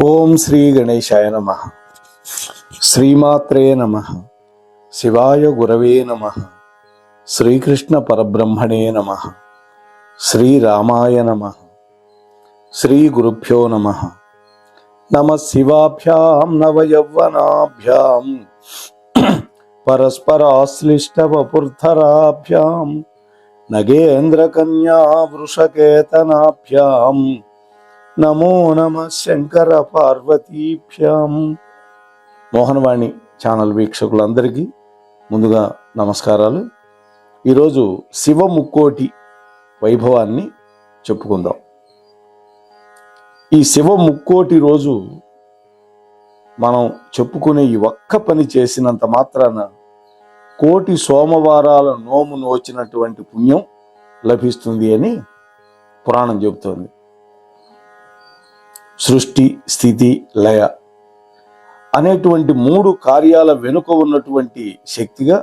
ఓం శ్రీ గణేశాయ నమః. శ్రీమాత్రే నమః. శివాయ గురవే నమః. శ్రీకృష్ణ పరబ్రహ్మణే నమః. శ్రీరామాయ నమః. శ్రీ గురుభ్యో నమః. నమః శివాభ్యాం నవయౌవనాభ్యాం పరస్పరాశ్లిష్టవపుర్ధరాభ్యాం నగేంద్రకన్యా వృషకేతనాభ్యాం నమో నమ శంకర పార్వతీభ్యాం. మోహనవాణి ఛానల్ వీక్షకులందరికీ ముందుగా నమస్కారాలు. ఈరోజు శివ ముక్కోటి వైభవాన్ని చెప్పుకుందాం. ఈ శివ ముక్కోటి రోజు మనం చెప్పుకునే ఈ ఒక్క పని చేసినంత మాత్రాన కోటి సోమవారాల నోము నోచినటువంటి పుణ్యం లభిస్తుంది అని పురాణం చెబుతోంది. సృష్టి, స్థితి, లయ అనేటువంటి మూడు కార్యాల వెనుక ఉన్నటువంటి శక్తిగా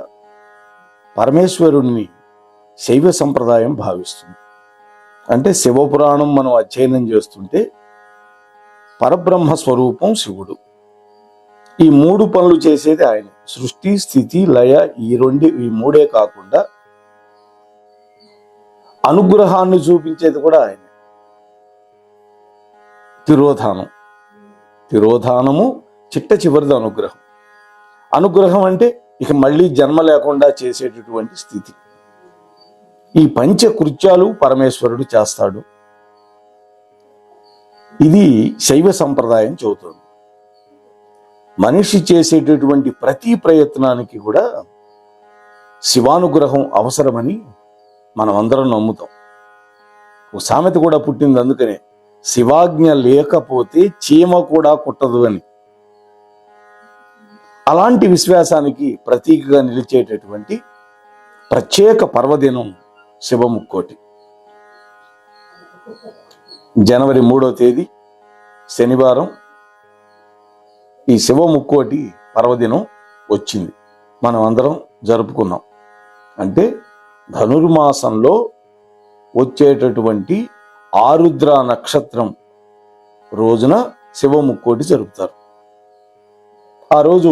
పరమేశ్వరుణ్ణి శైవ సంప్రదాయం భావిస్తుంది. అంటే శివపురాణం మనం అధ్యయనం చేస్తుంటే పరబ్రహ్మ స్వరూపం శివుడు. ఈ మూడు పనులు చేసేది ఆయన. సృష్టి, స్థితి, లయ ఈ మూడే కాకుండా అనుగ్రహాన్ని చూపించేది కూడా ఆయన. తిరోధానము చిట్ట చివరిది అనుగ్రహం. అనుగ్రహం అంటే ఇక మళ్ళీ జన్మ లేకుండా చేసేటటువంటి స్థితి. ఈ పంచకృత్యాలు పరమేశ్వరుడు చేస్తాడు. ఇది శైవ సంప్రదాయం చెబుతుంది. మనిషి చేసేటటువంటి ప్రతి ప్రయత్నానికి కూడా శివానుగ్రహం అవసరమని మనం అందరం నమ్ముతాం. ఒక సామెత కూడా పుట్టింది అందుకనే, శివాజ్ఞ లేకపోతే చీమ కూడా కుట్టదు అని. అలాంటి విశ్వాసానికి ప్రతీకగా నిలిచేటటువంటి ప్రత్యేక పర్వదినం శివముక్కోటి. జనవరి 3వ తేదీ శనివారం ఈ శివముక్కోటి పర్వదినం వచ్చింది. మనం అందరం జరుపుకున్నాం. అంటే ధనుర్మాసంలో వచ్చేటటువంటి ఆరుద్ర నక్షత్రం రోజున శివముక్కోటి జరుపుతారు. ఆ రోజు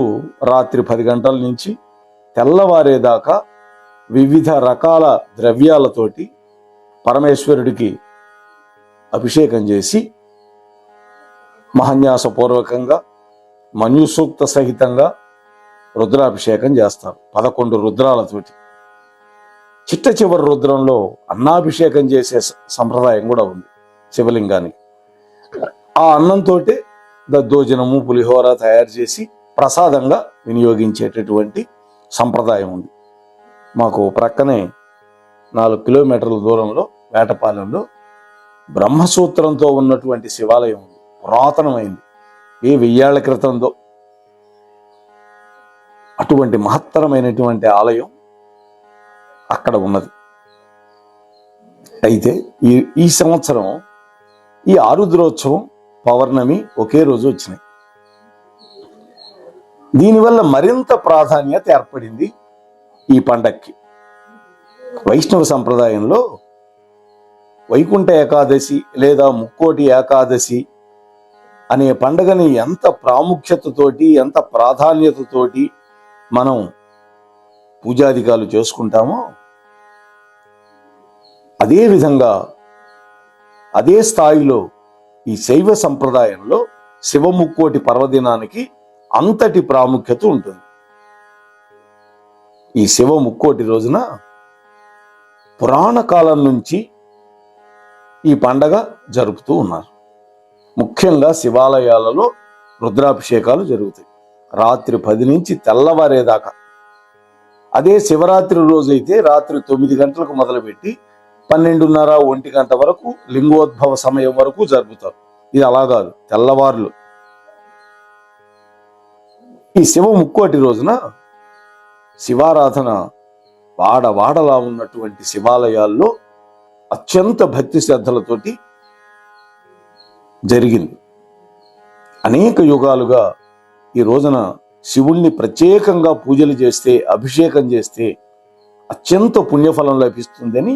రాత్రి 10 గంటల నుంచి తెల్లవారేదాకా వివిధ రకాల ద్రవ్యాలతోటి పరమేశ్వరుడికి అభిషేకం చేసి మహాన్యాసపూర్వకంగా మన్యుసూక్త సహితంగా రుద్రాభిషేకం చేస్తారు. 11 రుద్రాలతోటి. చిట్ట చివరి రుద్రంలో అన్నాభిషేకం చేసే సంప్రదాయం కూడా ఉంది శివలింగానికి. ఆ అన్నంతో దద్దోజనము, పులిహోర తయారు చేసి ప్రసాదంగా వినియోగించేటటువంటి సంప్రదాయం ఉంది. మాకు ప్రక్కనే 4 కిలోమీటర్ల దూరంలో వేటపాలెంలో బ్రహ్మసూత్రంతో ఉన్నటువంటి శివాలయం ఉంది. పురాతనమైంది. 1000 ఏళ్ల క్రితంలో అటువంటి మహత్తరమైనటువంటి ఆలయం అక్కడ ఉన్నది. అయితే ఈ సంవత్సరం ఈ ఆరుద్రోత్సవం, పౌర్ణమి ఒకే రోజు వచ్చినాయి. దీనివల్ల మరింత ప్రాధాన్యత ఏర్పడింది ఈ పండక్కి. వైష్ణవ సంప్రదాయంలో వైకుంఠ ఏకాదశి లేదా ముక్కోటి ఏకాదశి అనే పండగని ఎంత ప్రాముఖ్యతతోటి, ఎంత ప్రాధాన్యతతోటి మనం పూజాధికాలు చేసుకుంటామో అదేవిధంగా అదే స్థాయిలో ఈ శైవ సంప్రదాయంలో శివముక్కోటి పర్వదినానికి అంతటి ప్రాముఖ్యత ఉంటుంది. ఈ శివముక్కోటి రోజున పురాణ కాలం నుంచి ఈ పండగ జరుపుతూ ఉన్నారు. ముఖ్యంగా శివాలయాలలో రుద్రాభిషేకాలు జరుగుతాయి రాత్రి 10 నుంచి తెల్లవారేదాకా. అదే శివరాత్రి రోజైతే రాత్రి 9 గంటలకు మొదలుపెట్టి 12:30, 1 గంట వరకు లింగోద్భవ సమయం వరకు జరుపుతారు. ఇది అలా కాదు, తెల్లవార్లు. ఈ శివ ముక్కోటి రోజున శివారాధన వాడవాడలా ఉన్నటువంటి శివాలయాల్లో అత్యంత భక్తి శ్రద్ధలతోటి జరిగింది. అనేక యుగాలుగా ఈ రోజున శివుణ్ణి ప్రత్యేకంగా పూజలు చేస్తే, అభిషేకం చేస్తే అత్యంత పుణ్యఫలం లభిస్తుందని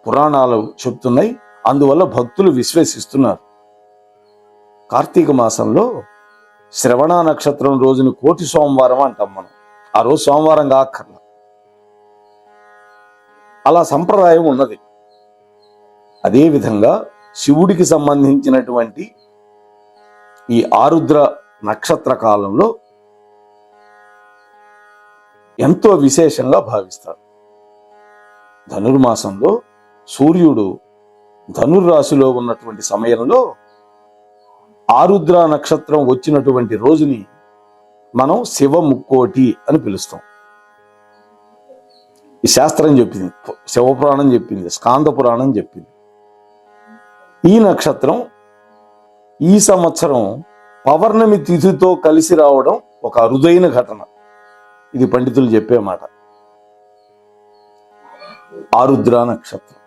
పురాణాలు చెప్తున్నాయి. అందువల్ల భక్తులు విశ్వసిస్తున్నారు. కార్తీక మాసంలో శ్రవణ నక్షత్రం రోజుని కోటి సోమవారం అంటాం మనం. ఆ రోజు సోమవారం కాక్కర్లా, అలా సంప్రదాయం ఉన్నది. అదేవిధంగా శివుడికి సంబంధించినటువంటి ఈ ఆరుద్ర నక్షత్ర కాలంలో ఎంతో విశేషంగా భావిస్తారు. ధనుర్మాసంలో సూర్యుడు ధనుర్రాశిలో ఉన్నటువంటి సమయంలో ఆరుద్ర నక్షత్రం వచ్చినటువంటి రోజుని మనం శివ ముక్కోటి అని పిలుస్తాం. ఈ శాస్త్రం చెప్పింది, శివపురాణం చెప్పింది, స్కాంద పురాణం చెప్పింది. ఈ నక్షత్రం ఈ సంవత్సరం పౌర్ణమి తిథితో కలిసి రావడం ఒక అరుదైన ఘటన. ఇది పండితులు చెప్పే మాట. ఆరుద్ర నక్షత్రం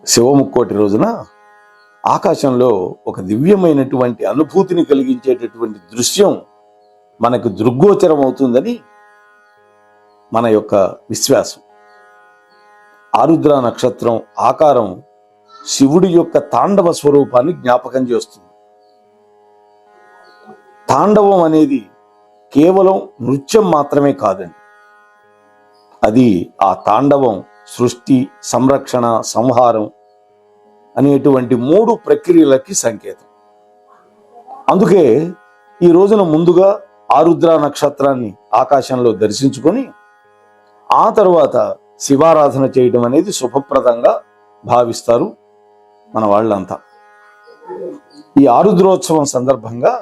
శివముక్కోటి రోజున ఆకాశంలో ఒక దివ్యమైనటువంటి అనుభూతిని కలిగించేటటువంటి దృశ్యం మనకు దృగ్గోచరం అవుతుందని మన యొక్క విశ్వాసం. ఆరుద్ర నక్షత్రం ఆకారం శివుడి యొక్క తాండవ స్వరూపాన్ని జ్ఞాపకం చేస్తుంది. తాండవం అనేది కేవలం నృత్యం మాత్రమే కాదండి. అది ఆ తాండవం సృష్టి, సంరక్షణ, సంహారం అనేటువంటి 3 ప్రక్రియలకి సంకేతం. అందుకే ఈ రోజున ముందుగా ఆరుద్ర నక్షత్రాన్ని ఆకాశంలో దర్శించుకొని ఆ తరువాత శివారాధన చేయడం అనేది శుభప్రదంగా భావిస్తారు మన వాళ్ళంతా. ఈ ఆరుద్రోత్సవం సందర్భంగా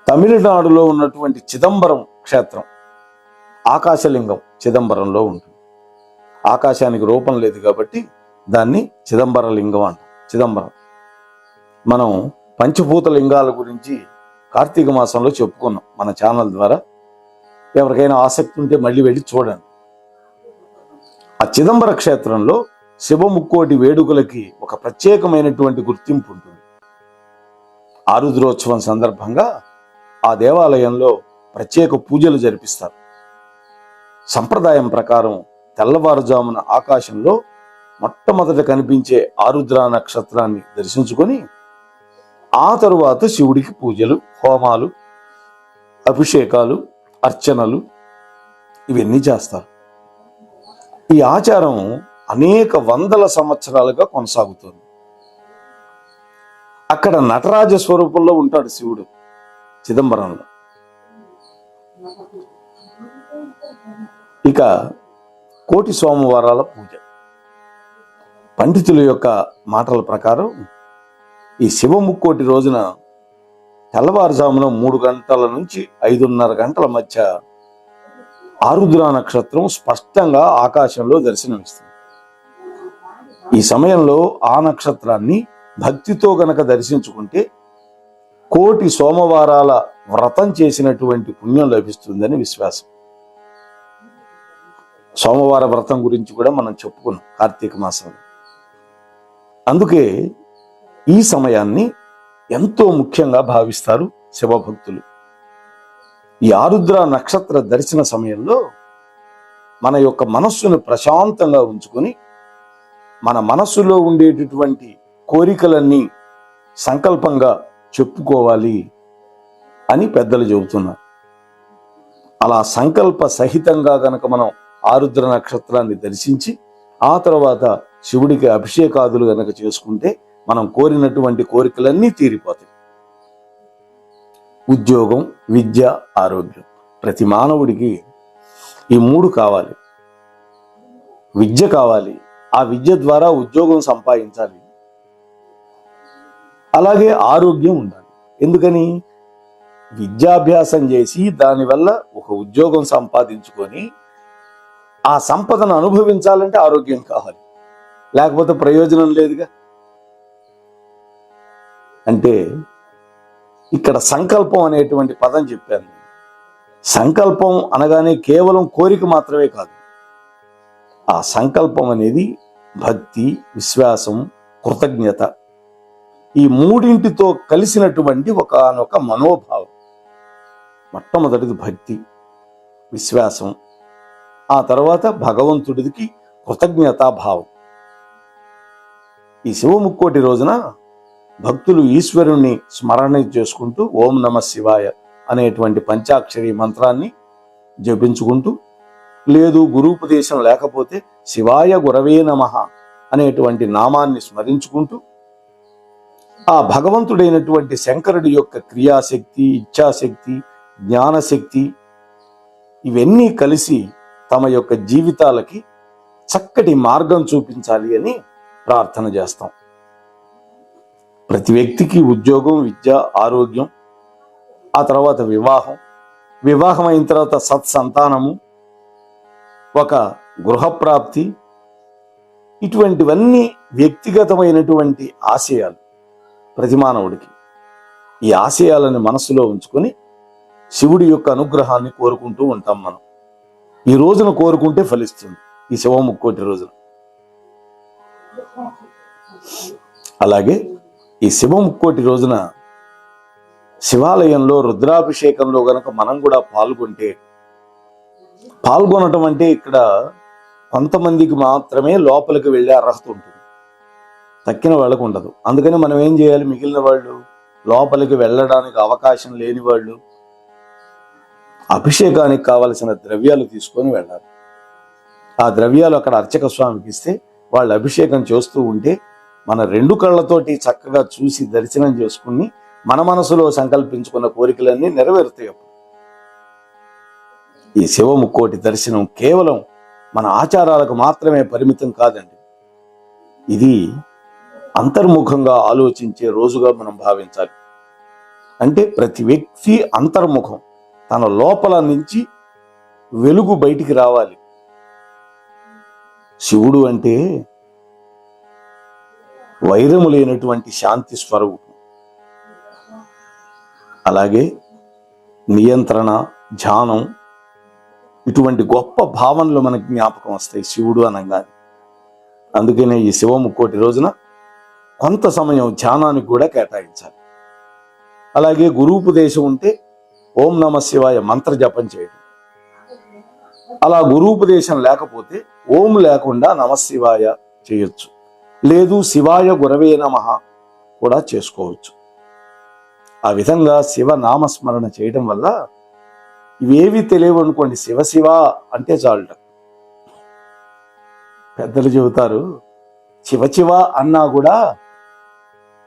తమిళనాడులో ఉన్నటువంటి చిదంబరం క్షేత్రం, ఆకాశలింగం చిదంబరంలో ఉంటుంది. ఆకాశానికి రూపం లేదు కాబట్టి దాన్ని చిదంబర లింగం అంటాం. చిదంబరం. మనం పంచభూత లింగాల గురించి కార్తీక మాసంలో చెప్పుకున్నాం మన ఛానల్ ద్వారా. ఎవరికైనా ఆసక్తి ఉంటే మళ్ళీ వెళ్ళి చూడండి. ఆ చిదంబర క్షేత్రంలో శివముక్కోటి వేడుకలకి ఒక ప్రత్యేకమైనటువంటి గుర్తింపు ఉంటుంది. ఆరుద్రోత్సవం సందర్భంగా ఆ దేవాలయంలో ప్రత్యేక పూజలు జరిపిస్తారు. సంప్రదాయం ప్రకారం తెల్లవారుజామున ఆకాశంలో మొట్టమొదట కనిపించే ఆరుద్ర నక్షత్రాన్ని దర్శించుకొని ఆ తరువాత శివుడికి పూజలు, హోమాలు, అభిషేకాలు, అర్చనలు ఇవన్నీ చేస్తారు. ఈ ఆచారం అనేక వందల సంవత్సరాలుగా కొనసాగుతుంది. అక్కడ నటరాజ స్వరూపంలో ఉంటాడు శివుడు చిదంబరంలో. ఇక కోటి సోమవారాల పూజ. పండితుల యొక్క మాటల ప్రకారం ఈ శివముక్కోటి రోజున తెల్లవారుజామున 3 గంటల నుంచి 5:30 గంటల మధ్య ఆరుద్ర నక్షత్రం స్పష్టంగా ఆకాశంలో దర్శనమిస్తుంది. ఈ సమయంలో ఆ నక్షత్రాన్ని భక్తితో గనక దర్శించుకుంటే కోటి సోమవారాల వ్రతం చేసినటువంటి పుణ్యం లభిస్తుందని విశ్వాసం. సోమవార వ్రతం గురించి కూడా మనం చెప్పుకున్నాం కార్తీక మాసంలో. అందుకే ఈ సమయాన్ని ఎంతో ముఖ్యంగా భావిస్తారు శివభక్తులు. ఈ ఆరుద్ర నక్షత్ర దర్శన సమయంలో మన యొక్క మనస్సును ప్రశాంతంగా ఉంచుకొని మన మనస్సులో ఉండేటటువంటి కోరికలన్నీ సంకల్పంగా చెప్పుకోవాలి అని పెద్దలు చెబుతున్నారు. అలా సంకల్ప సహితంగా గనక మనం ఆరుద్ర నక్షత్రాన్ని దర్శించి ఆ తర్వాత శివుడికి అభిషేకాదులు గనక చేసుకుంటే మనం కోరినటువంటి కోరికలన్నీ తీరిపోతాయి. ఉద్యోగం, విద్య, ఆరోగ్యం. ప్రతి మానవుడికి ఈ 3 కావాలి. విద్య కావాలి, ఆ విద్య ద్వారా ఉద్యోగం సంపాదించాలి. అలాగే ఆరోగ్యం ఉండాలి. ఎందుకని? విద్యాభ్యాసం చేసి దానివల్ల ఒక ఉద్యోగం సంపాదించుకొని ఆ సంపదను అనుభవించాలంటే ఆరోగ్యం కావాలి, లేకపోతే ప్రయోజనం లేదుగా. అంటే ఇక్కడ సంకల్పం అనేటువంటి పదం చెప్పాను. సంకల్పం అనగానే కేవలం కోరిక మాత్రమే కాదు. ఆ సంకల్పం అనేది భక్తి, విశ్వాసం, కృతజ్ఞత, ఈ 3ంటితో కలిసినటువంటి ఒకానొక మనోభావం. మొట్టమొదటిది భక్తి, విశ్వాసం, ఆ తర్వాత భక్తులు ఈశ్వరుణ్ణి స్మరణ చేసుకుంటూ ఓం నమ శివాయ అనేటువంటి పంచాక్షరి మంత్రాన్ని జపించుకుంటూ, లేదు గురూపదేశం లేకపోతే శివాయ గురవే నమః అనేటువంటి నామాన్ని స్మరించుకుంటూ, ఆ భగవంతుడైనటువంటి శంకరుడి యొక్క క్రియాశక్తి, ఇచ్ఛాశక్తి, జ్ఞానశక్తి ఇవన్నీ కలిసి తమ యొక్క జీవితాలకి చక్కటి మార్గం చూపించాలి అని ప్రార్థన చేస్తాం. ప్రతి వ్యక్తికి ఉద్యోగం, విద్య, ఆరోగ్యం, ఆ తర్వాత వివాహం అయిన తర్వాత సత్సంతానము, ఒక గృహప్రాప్తి, ఇటువంటివన్నీ వ్యక్తిగతమైనటువంటి ఆశయాలు ప్రతి మానవుడికి. ఈ ఆశయాలను మనసులో ఉంచుకొని శివుడి యొక్క అనుగ్రహాన్ని కోరుకుంటూ ఉంటాం మనం. ఈ రోజున కోరుకుంటే ఫలిస్తుంది, ఈ శివముక్కోటి రోజున. అలాగే ఈ శివముక్కోటి రోజున శివాలయంలో రుద్రాభిషేకంలో గనక మనం కూడా పాల్గొనటం అంటే ఇక్కడ కొంతమందికి మాత్రమే లోపలికి వెళ్ళే అర్హత ఉంటుంది, తక్కిన వాళ్ళకు ఉండదు. అందుకని మనం ఏం చేయాలి, మిగిలిన వాళ్ళు, లోపలికి వెళ్ళడానికి అవకాశం లేని వాళ్ళు అభిషేకానికి కావలసిన ద్రవ్యాలు తీసుకొని వెళ్ళాలి. ఆ ద్రవ్యాలు అక్కడ అర్చక స్వామికి ఇస్తే వాళ్ళు అభిషేకం చేస్తూ ఉంటే మన రెండు కళ్ళతోటి చక్కగా చూసి దర్శనం చేసుకుని మన మనసులో సంకల్పించుకున్న కోరికలన్నీ నెరవేరుతాయి. ఈ శివముక్కోటి దర్శనం కేవలం మన ఆచారాలకు మాత్రమే పరిమితం కాదండి. ఇది అంతర్ముఖంగా ఆలోచించే రోజుగా మనం భావించాలి. అంటే ప్రతి వ్యక్తి అంతర్ముఖం, తన లోపల నుంచి వెలుగు బయటికి రావాలి. శివుడు అంటే వైరము లేనటువంటి శాంతి స్వరూపం. అలాగే నియంత్రణ, ధ్యానం, ఇటువంటి గొప్ప భావనలు మనకి జ్ఞాపకం వస్తాయి శివుడు అనగానే. అందుకనే ఈ శివముక్కోటి రోజున కొంత సమయం ధ్యానానికి కూడా కేటాయించాలి. అలాగే గురూపదేశం ఉంటే ఓం నమ శివాయ మంత్ర జపం చేయడం. అలా గురూపదేశం లేకపోతే ఓం లేకుండా నమశివాయ చేయొచ్చు, లేదు శివాయ గురవే నమః కూడా చేసుకోవచ్చు. ఆ విధంగా శివ నామస్మరణ చేయడం వల్ల ఇవేవి తెలియవు అనుకోండి, శివ శివ అంటే చాలుట. పెద్దలు చెబుతారు, శివ శివ అన్నా కూడా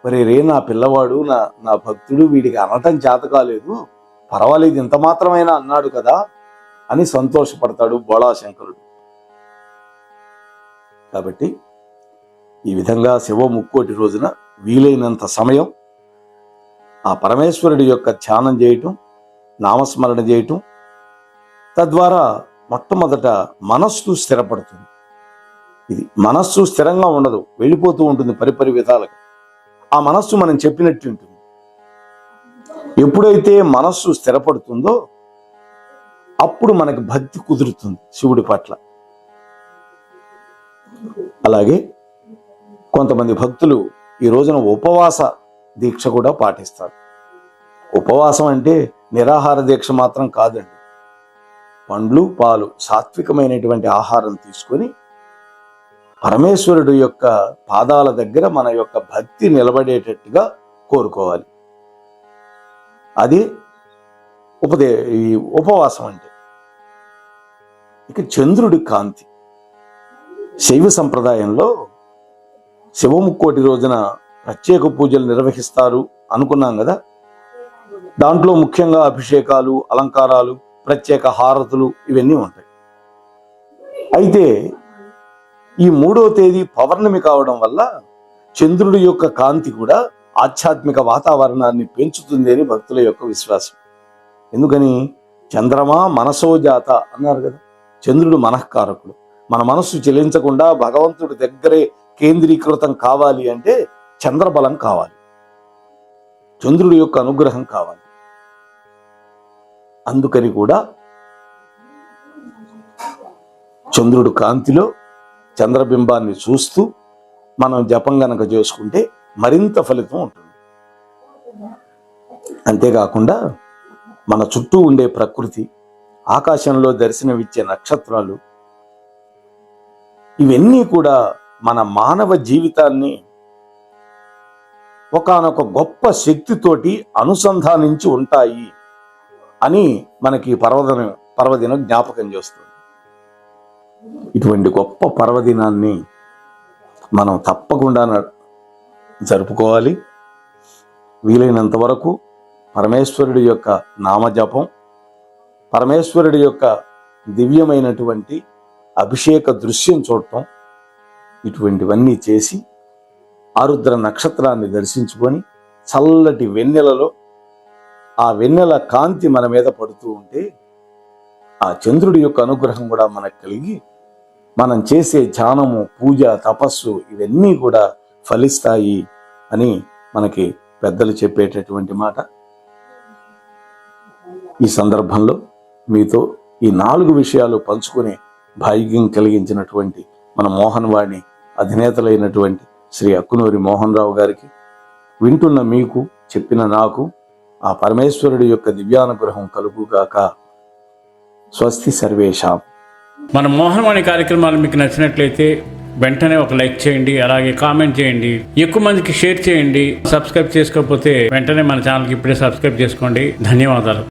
మరి రే నా పిల్లవాడు, నా భక్తుడు, వీడికి అనటం చేత కాలేదు, పర్వాలేదు ఇంత మాత్రమైనా అన్నాడు కదా అని సంతోషపడతాడు బోళాశంకరుడు. కాబట్టి ఈ విధంగా శివముక్కోటి రోజున వీలైనంత సమయం ఆ పరమేశ్వరుడి యొక్క ధ్యానం చేయటం, నామస్మరణ చేయటం, తద్వారా మొట్టమొదట మనస్సు స్థిరపడుతుంది. ఇది మనస్సు స్థిరంగా ఉండదు, వెళ్ళిపోతూ ఉంటుంది పరిపరి విధాలుగా. ఆ మనస్సు మనం చెప్పినట్టు ఉంటుంది. ఎప్పుడైతే మనస్సు స్థిరపడుతుందో అప్పుడు మనకి భక్తి కుదురుతుంది శివుడి పట్ల. అలాగే కొంతమంది భక్తులు ఈ రోజున ఉపవాస దీక్ష కూడా పాటిస్తారు. ఉపవాసం అంటే నిరాహార దీక్ష మాత్రం కాదండి. పండ్లు, పాలు, సాత్వికమైనటువంటి ఆహారం తీసుకొని పరమేశ్వరుడు యొక్క పాదాల దగ్గర మన యొక్క భక్తి నిలబడేటట్టుగా కోరుకోవాలి. అది ఈ ఉపవాసం అంటే. ఇక చంద్రుడి కాంతి. శైవ సంప్రదాయంలో శివముక్కోటి రోజున ప్రత్యేక పూజలు నిర్వహిస్తారు అనుకున్నాం కదా. దాంట్లో ముఖ్యంగా అభిషేకాలు, అలంకారాలు, ప్రత్యేక హారతులు ఇవన్నీ ఉంటాయి. అయితే ఈ 3వ తేదీ పౌర్ణమి కావడం వల్ల చంద్రుడి యొక్క కాంతి కూడా ఆధ్యాత్మిక వాతావరణాన్ని పెంచుతుంది అని భక్తుల యొక్క విశ్వాసం. ఎందుకని, చంద్రమా మనసో జాత అన్నారు కదా. చంద్రుడు మనఃకారకుడు. మన మనస్సు చెలించకుండా భగవంతుడి దగ్గరే కేంద్రీకృతం కావాలి అంటే చంద్రబలం కావాలి, చంద్రుడి యొక్క అనుగ్రహం కావాలి. అందుకని కూడా చంద్రుడు కాంతిలో చంద్రబింబాన్ని చూస్తూ మనం జపం గనక చేసుకుంటే మరింత ఫలితం ఉంటుంది. అంతేకాకుండా మన చుట్టూ ఉండే ప్రకృతి, ఆకాశంలో దర్శనమిచ్చే నక్షత్రాలు, ఇవన్నీ కూడా మన మానవ జీవితాన్ని ఒకానొక గొప్ప శక్తితోటి అనుసంధానించి ఉంటాయి అని మనకి పర్వదినం జ్ఞాపకం చేస్తుంది. ఇటువంటి గొప్ప పర్వదినాన్ని మనం తప్పకుండా జరుపుకోవాలి. వీలైనంత వరకు పరమేశ్వరుడి యొక్క నామజపం, పరమేశ్వరుడి యొక్క దివ్యమైనటువంటి అభిషేక దృశ్యం చూడటం, ఇటువంటివన్నీ చేసి ఆరుద్ర నక్షత్రాన్ని దర్శించుకొని చల్లటి వెన్నెలలో ఆ వెన్నెల కాంతి మన మీద పడుతూ ఉంటే ఆ చంద్రుడి యొక్క అనుగ్రహం కూడా మనకు కలిగి మనం చేసే ధ్యానము, పూజ, తపస్సు ఇవన్నీ కూడా ఫలిస్తాయి అని మనకి పెద్దలు చెప్పేటటువంటి మాట. ఈ సందర్భంలో మీతో ఈ 4 విషయాలు పంచుకునే భాగ్యం కలిగించినటువంటి మన మోహన్ వాణి అధినేతలైనటువంటి శ్రీ అక్కునూరి మోహన్ రావు గారికి, వింటున్న మీకు, చెప్పిన నాకు ఆ పరమేశ్వరుడి యొక్క దివ్యానుగ్రహం కలుగుగాక. స్వస్తి సర్వేషాం. మన మోహన్ వాణి కార్యక్రమాలు మీకు నచ్చినట్లయితే వెంటనే ఒక లైక్ చేయండి, అలాగే కామెంట్ చేయండి, ఎక్కువ మందికి షేర్ చేయండి. సబ్స్క్రైబ్ చేసుకోకపోతే వెంటనే మన ఛానల్కి ఇప్పుడే సబ్స్క్రైబ్ చేసుకోండి. ధన్యవాదాలు.